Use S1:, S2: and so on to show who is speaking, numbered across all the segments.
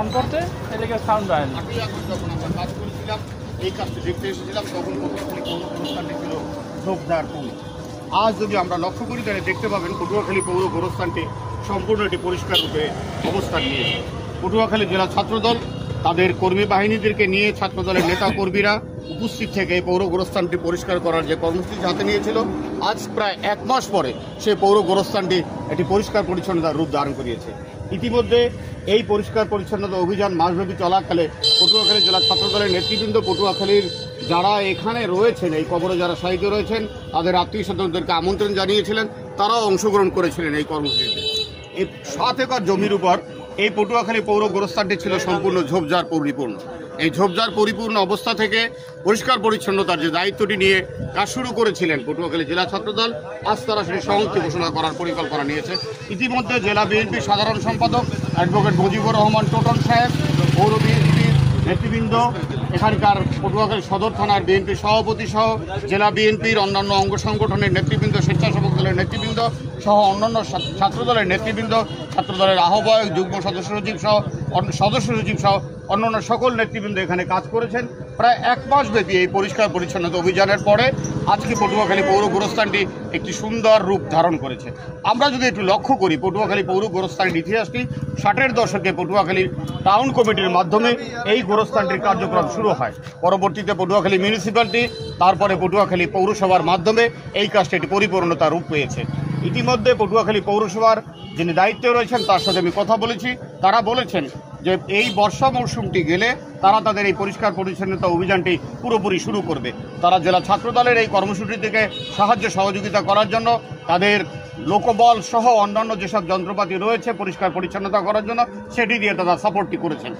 S1: On করতে এদিকে sound হয় না।
S2: যখন আমরা কাজ করেছিলাম, এই কাজটি দেখতে এসেছিলাম, তখন পটুয়াখালী পৌর গোরস্থানটি ছিল ঝোপঝাড়পূর্ণ। আজ যদি আমরা লক্ষ্য করি তাহলে দেখতে পাবেন পটুয়াখালী পৌর গোরস্থানটি সম্পূর্ণ একটি পরিষ্কার রূপে অবস্থান নিয়েছে। পটুয়াখালী জেলা ছাত্রদল তাদের কর্মী বাহিনীদেরকে নিয়ে ছাত্রদলের নেতা কর্মীরা উপস্থিত থেকে এই পৌর গোরস্থানটি পরিষ্কার করার যে কর্মসূচি হাতে নিয়েছিল, আজ প্রায় 1 মাস পরে সেই পৌর গোরস্থানটি একটি পরিষ্কার পরিচ্ছন্নতার রূপ ধারণ করিয়েছে। ইতিমধ্যে এই পরিষ্কার পরিচ্ছন্নতা অভিযান মাসব্যাপী চলাকালে পটুয়াখালী জেলা ছাত্রদলের নেতৃবৃন্দ পটুয়াখালীর যারা এখানে রয়েছেন, এই কবরে যারা শায়িত রয়েছেন, তাদের আত্মীয় স্বজনদেরকে আমন্ত্রণ জানিয়েছিলেন, তারাও অংশগ্রহণ করেছিলেন এই কর্মসূচিতে। এই 7 একর জমির উপর এই পটুয়াখালী পৌর গোরস্থানটি ছিল সম্পূর্ণ ঝোপঝাড় পরিপূর্ণ। এই ঝোপঝাড় পরিপূর্ণ অবস্থা থেকে পরিষ্কার পরিচ্ছন্নতার যে দায়িত্বটি নিয়ে কাজ শুরু করেছিলেন পটুয়াখালী জেলা ছাত্রদল, আজ তারা সেই সংহতি ঘোষণা করার পরিকল্পনা নিয়েছে। ইতিমধ্যে জেলা বিএনপির সাধারণ সম্পাদক অ্যাডভোকেট মুজিবুর রহমান টোটন সাহেব, পৌর বিএনপির নেতৃবৃন্দ, এখানকার পটুয়াখালী সদর থানার বিএনপির সভাপতি সহ জেলা বিএনপির অন্যান্য অঙ্গ সংগঠনের নেতৃবৃন্দ, স্বেচ্ছাসেবক দলের নেতৃবৃন্দ সহ অন্যান্য ছাত্রদলের নেতৃবৃন্দ, ছাত্রদলের আহ্বায়ক, যুগ্ম সদস্য সচিব সহ অন্যান্য সকল নেতৃবৃন্দ এখানে কাজ করেছেন। প্রায় 1 মাস ব্যাপী এই পরিষ্কার পরিচ্ছন্নতা অভিযানের পরে আজকে পটুয়াখালী পৌর গোরস্থানটি একটি সুন্দর রূপ ধারণ করেছে। আমরা যদি একটু লক্ষ্য করি পটুয়াখালী পৌর গোরস্থানের ইতিহাসটি, 60-এর দশকে পটুয়াখালী টাউন কমিটির মাধ্যমে এই গোরস্থানটির কার্যক্রম শুরু হয়। পরবর্তীতে পটুয়াখালী মিউনিসিপ্যালিটি, তারপরে পটুয়াখালী পৌরসভার মাধ্যমে এই কাজটি একটি পরিপূর্ণতা রূপ পেয়েছে। ইতিমধ্যে পটুয়াখালী পৌরসভার যিনি দায়িত্বে রয়েছেন তার সাথে আমি কথা বলেছি, তারা বলেছেন যে এই বর্ষা মৌসুমটি গেলে তারা তাদের এই পরিষ্কার পরিচ্ছন্নতা অভিযানটি পুরোপুরি শুরু করবে। তারা জেলা ছাত্রদলের এই কর্মসূচি থেকে সাহায্য সহযোগিতা করার জন্য তাদের লোকবল সহ অন্যান্য যেসব যন্ত্রপাতি রয়েছে পরিষ্কার পরিচ্ছন্নতা করার জন্য, সেটি দিয়ে তারা সাপোর্টটি করেছেন।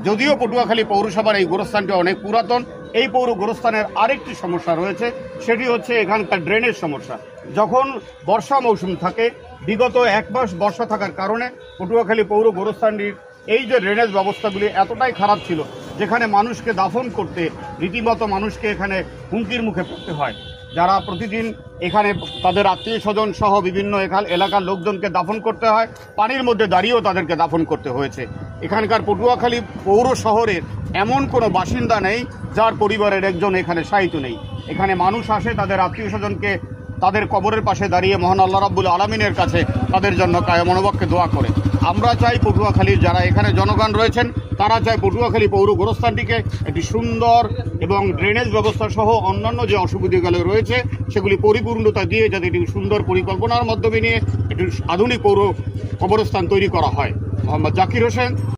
S2: যদিও পটুয়াখালী পৌরসভার এই গোরস্থানটি অনেক পুরাতন, এই পৌর গোরস্থানের আরেকটি সমস্যা রয়েছে, সেটি হচ্ছে এখানকার ড্রেনেজ সমস্যা। যখন বর্ষা মৌসুম থাকে, বিগত 1 মাস বর্ষা থাকার কারণে পটুয়াখালী পৌর গোরস্থানটির এই যে ড্রেনেজ ব্যবস্থাগুলি এতটাই খারাপ ছিল, যেখানে মানুষকে দাফন করতে রীতিমতো মানুষকে এখানে হুমকির মুখে পড়তে হয়। যারা প্রতিদিন এখানে তাদের আত্মীয় স্বজন সহ বিভিন্ন এলাকার লোকজনকে দাফন করতে হয়, পানির মধ্যে দাঁড়িয়েও তাদেরকে দাফন করতে হয়েছে। এখানকার পটুয়াখালী পৌর শহরের এমন কোনো বাসিন্দা নেই যার পরিবারের একজন এখানে শায়িত নেই। এখানে মানুষ আসে তাদের আত্মীয় স্বজনকে তাদের কবরের পাশে দাঁড়িয়ে মহান আল্লাহ রাব্বুল আলামিনের কাছে তাদের জন্য কায়মনোবাক্যে দোয়া করে। আমরা চাই পটুয়াখালীর যারা এখানে জনগণ রয়েছেন, তারা চায় পটুয়াখালী পৌর গোরস্থানটিকে একটি সুন্দর এবং ড্রেনেজ ব্যবস্থা সহ অন্যান্য যে অসুবিধাগুলো রয়েছে সেগুলি পরিপূর্ণতা দিয়ে যাতে একটি সুন্দর পরিকল্পনার মাধ্যমে নিয়ে একটি আধুনিক পৌর কবরস্থান তৈরি করা হয়। মোহাম্মদ জাকির হোসেন।